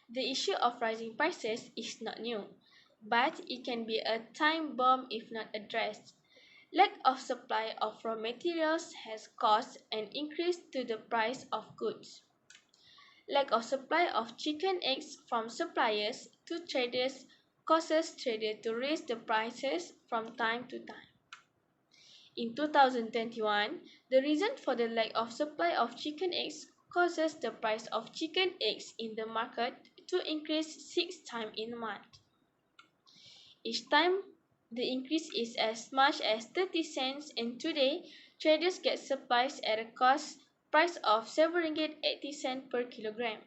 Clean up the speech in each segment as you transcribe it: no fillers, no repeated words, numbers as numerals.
The issue of rising prices is not new, but it can be a time bomb if not addressed. Lack of supply of raw materials has caused an increase to the price of goods. Lack of supply of chicken eggs from suppliers to traders causes traders to raise the prices from time to time. In 2021, the reason for the lack of supply of chicken eggs causes the price of chicken eggs in the market to increase 6 times in a month. Each time, the increase is as much as 30 cents, and today, traders get supplies at a cost price of 7 ringgit 80 cents per kilogram.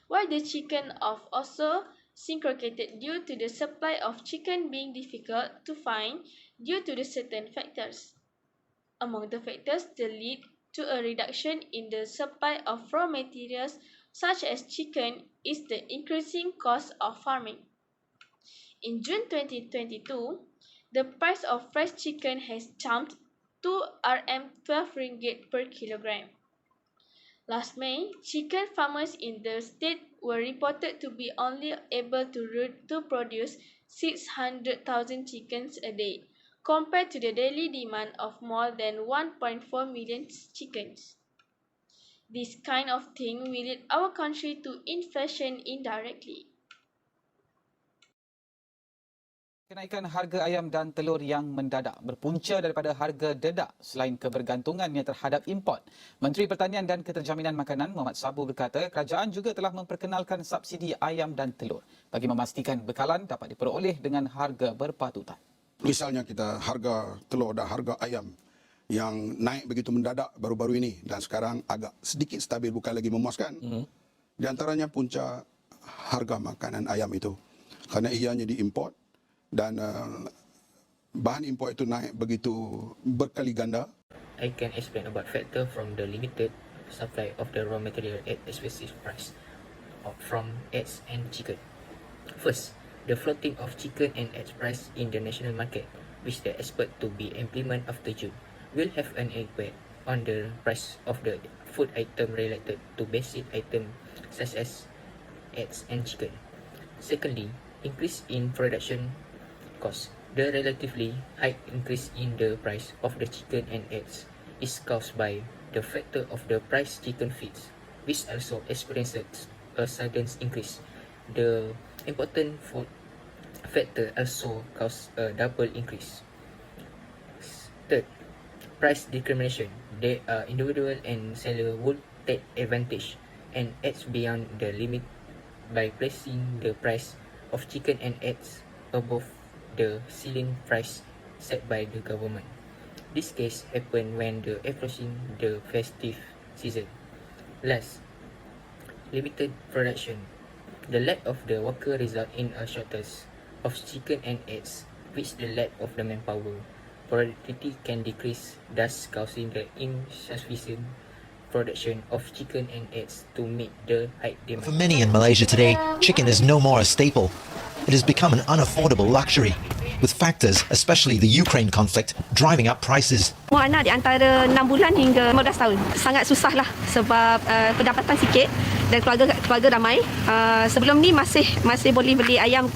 While the chicken of also skyrocketed due to the supply of chicken being difficult to find due to the certain factors. Among the factors that lead to a reduction in the supply of raw materials such as chicken is the increasing cost of farming. In June 2022, the price of fresh chicken has jumped to Rm 12 ringgit per kilogram. Last May, chicken farmers in the state were reported to be only able to produce 600,000 chickens a day, compared to the daily demand of more than 1.4 million chickens. This kind of thing will lead our country to inflation indirectly. Kenaikan harga ayam dan telur yang mendadak berpunca daripada harga dedak selain kebergantungannya terhadap import. Menteri Pertanian dan Keterjaminan Makanan Muhammad Sabu berkata kerajaan juga telah memperkenalkan subsidi ayam dan telur bagi memastikan bekalan dapat diperoleh dengan harga berpatutan. Misalnya kita harga telur dan harga ayam yang naik begitu mendadak baru-baru ini dan sekarang agak sedikit stabil, bukan lagi memuaskan. Di antaranya punca harga makanan ayam itu kerana ianya diimport dan bahan import itu naik begitu berkali ganda. I can explain about factor from the limited supply of the raw material at expensive price from eggs and chicken. First, the floating of chicken and eggs price in the national market, which they expect to be implemented after June, will have an impact on the price of the food item related to basic items such as eggs and chicken. Secondly, increase in production cost. The relatively high increase in the price of the chicken and eggs is caused by the factor of the price chicken feeds, which also experiences a sudden increase. The important food factor also caused a double increase. Third, price discrimination. The individual and seller would take advantage and act beyond the limit by placing the price of chicken and eggs above the ceiling price set by the government. This case happened when approaching the festive season. Last, limited production. The lack of the worker result in a shortage of chicken and eggs, which the lack of the manpower. Productivity can decrease, thus causing the insufficient production of chicken and eggs to meet the high demand. For many in Malaysia today, chicken is no more a staple. It has become an unaffordable luxury, with factors, especially the Ukraine conflict, driving up prices. Semua anak di antara 6 bulan hingga 15 tahun. Sangat susahlah sebab pendapatan sikit dan keluarga ramai. Sebelum ni masih boleh beli ayam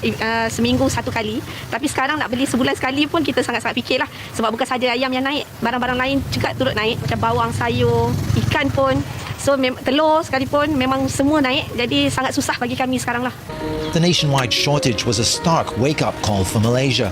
seminggu satu kali. Tapi sekarang nak beli sebulan sekali pun kita sangat-sangat fikirlah. Sebab bukan saja ayam yang naik, barang-barang lain juga turut naik. Macam bawang, sayur, ikan pun. So telur sekalipun memang semua naik. Jadi sangat susah bagi kami sekarang lah. The nationwide shortage was a stark wake-up call for Malaysia.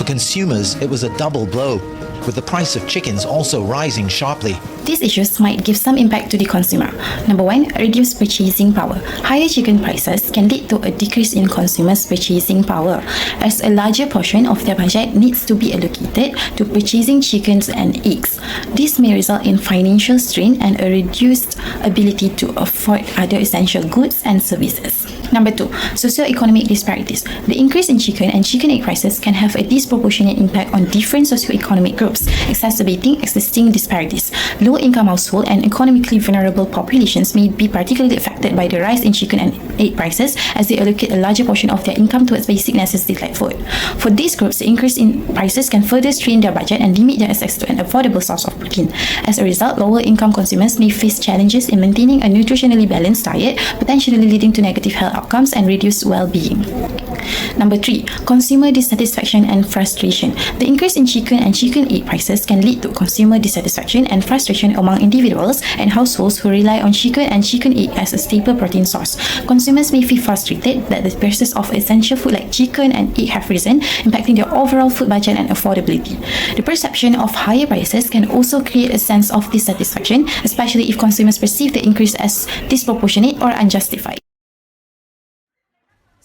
For consumers, it was a double blow, with the price of chickens also rising sharply. These issues might give some impact to the consumer. Number one, reduced purchasing power. Higher chicken prices can lead to a decrease in consumers' purchasing power, as a larger portion of their budget needs to be allocated to purchasing chickens and eggs. This may result in financial strain and a reduced ability to afford other essential goods and services. Number 2, socioeconomic disparities. The increase in chicken and chicken egg prices can have a disproportionate impact on different socioeconomic groups, exacerbating existing disparities. Low-income households and economically vulnerable populations may be particularly affected by the rise in chicken and egg prices as they allocate a larger portion of their income towards basic necessities like food. For these groups, the increase in prices can further strain their budget and limit their access to an affordable source of protein. As a result, lower-income consumers may face challenges in maintaining a nutritionally balanced diet, potentially leading to negative health outcomes and reduced well-being. Number 3, consumer dissatisfaction and frustration. The increase in chicken and chicken egg prices can lead to consumer dissatisfaction and frustration among individuals and households who rely on chicken and chicken egg as a staple protein source. Consumers may feel frustrated that the prices of essential food like chicken and egg have risen, impacting their overall food budget and affordability. The perception of higher prices can also create a sense of dissatisfaction, especially if consumers perceive the increase as disproportionate or unjustified.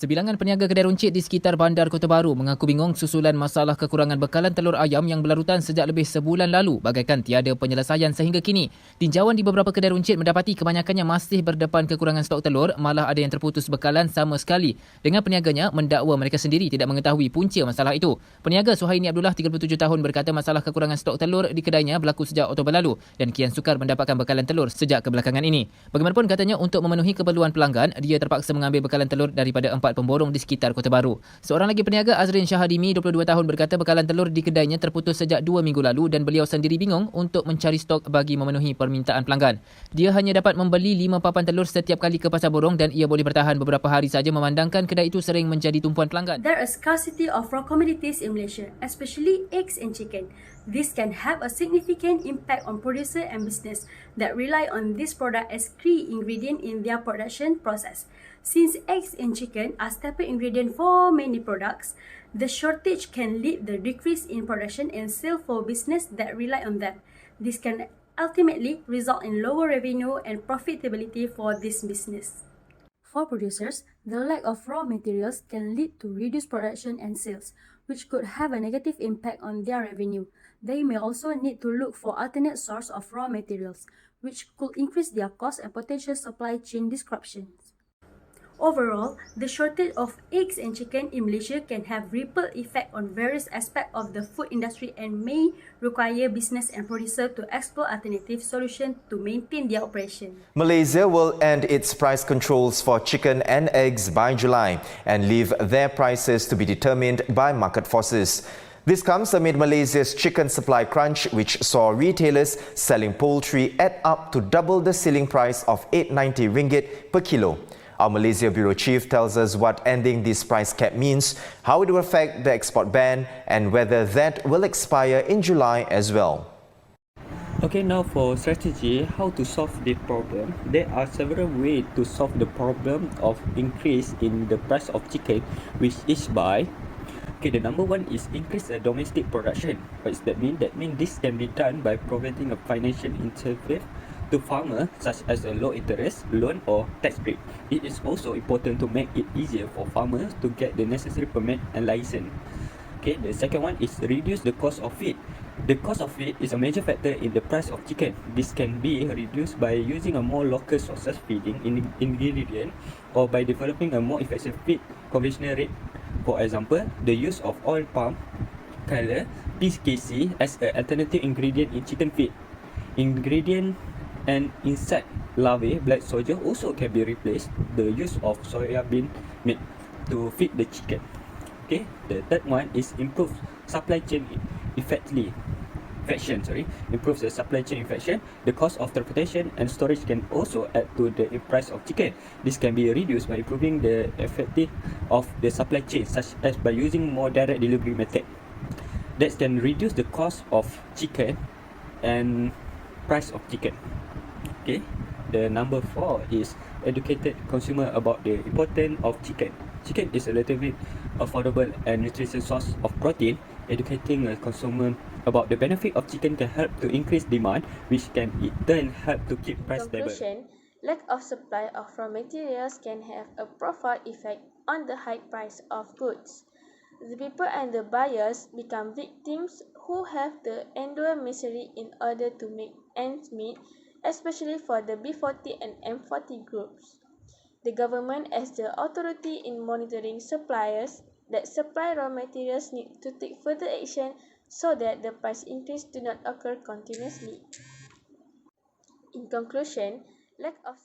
Sebilangan peniaga kedai runcit di sekitar Bandar Kota Baru mengaku bingung susulan masalah kekurangan bekalan telur ayam yang berlarutan sejak lebih sebulan lalu bagaikan tiada penyelesaian sehingga kini. Tinjauan di beberapa kedai runcit mendapati kebanyakannya masih berdepan kekurangan stok telur, malah ada yang terputus bekalan sama sekali. Dengan peniaganya mendakwa mereka sendiri tidak mengetahui punca masalah itu. Peniaga Suhaini Abdullah 37 tahun berkata masalah kekurangan stok telur di kedainya berlaku sejak Oktober lalu dan kian sukar mendapatkan bekalan telur sejak kebelakangan ini. Bagaimanapun katanya untuk memenuhi keperluan pelanggan, dia terpaksa mengambil bekalan telur daripada 4 pemborong di sekitar Kota Baru. Seorang lagi peniaga, Azrin Syahadimi, 22 tahun berkata bekalan telur di kedainya terputus sejak 2 minggu lalu dan beliau sendiri bingung untuk mencari stok bagi memenuhi permintaan pelanggan. Dia hanya dapat membeli 5 papan telur setiap kali ke pasar borong dan ia boleh bertahan beberapa hari saja memandangkan kedai itu sering menjadi tumpuan pelanggan. There is scarcity of raw commodities in Malaysia, especially eggs and chicken. This can have a significant impact on producer and business that rely on this product as key ingredient in their production process. Since eggs and chicken are staple ingredient for many products, the shortage can lead the decrease in production and sale for business that rely on them. This can ultimately result in lower revenue and profitability for this business. For producers, the lack of raw materials can lead to reduced production and sales, which could have a negative impact on their revenue. They may also need to look for alternate source of raw materials, which could increase their cost and potential supply chain disruptions. Overall, the shortage of eggs and chicken in Malaysia can have ripple effect on various aspects of the food industry and may require business and producer to explore alternative solutions to maintain their operation. Malaysia will end its price controls for chicken and eggs by July and leave their prices to be determined by market forces. This comes amid Malaysia's chicken supply crunch, which saw retailers selling poultry at up to double the ceiling price of RM890 per kilo. Our Malaysia Bureau Chief tells us what ending this price cap means, how it will affect the export ban and whether that will expire in July as well. Okay, now for strategy, how to solve the problem. There are several ways to solve the problem of increase in the price of chicken, which is by the number one is increase the domestic production. What does that mean? That means this can be done by providing a financial incentive to farmers such as a low interest loan or tax break. It is also important to make it easier for farmers to get the necessary permit and license. Okay, the second one is reduce the cost of feed. The cost of feed is a major factor in the price of chicken. This can be reduced by using a more local sources feeding ingredient or by developing a more effective feed conventional rate. For example, the use of oil palm kernel (PKC) as an alternative ingredient in chicken feed. Ingredient and insect larvae blood soldier also can be replaced. The use of soya bean meat to feed the chicken. Okay, the third one is improve supply chain improves the supply chain infection. The cost of transportation and storage can also add to the price of chicken. This can be reduced by improving the effectiveness of the supply chain, such as by using more direct delivery method. That can reduce the cost of chicken and price of chicken. Okay, the number 4 is educated consumer about the importance of chicken. Chicken is a relatively affordable and nutritious source of protein. Educating a consumer about the benefit of chicken can help to increase demand, which can in turn help to keep price stable. Conclusion, lack of supply of raw materials can have a profound effect on the high price of goods. The people and the buyers become victims who have to endure misery in order to make ends meet, especially for the B40 and M40 groups. The government, as the authority in monitoring suppliers that supply raw materials, need to take further action so that the price increase do not occur continuously. In conclusion, lack of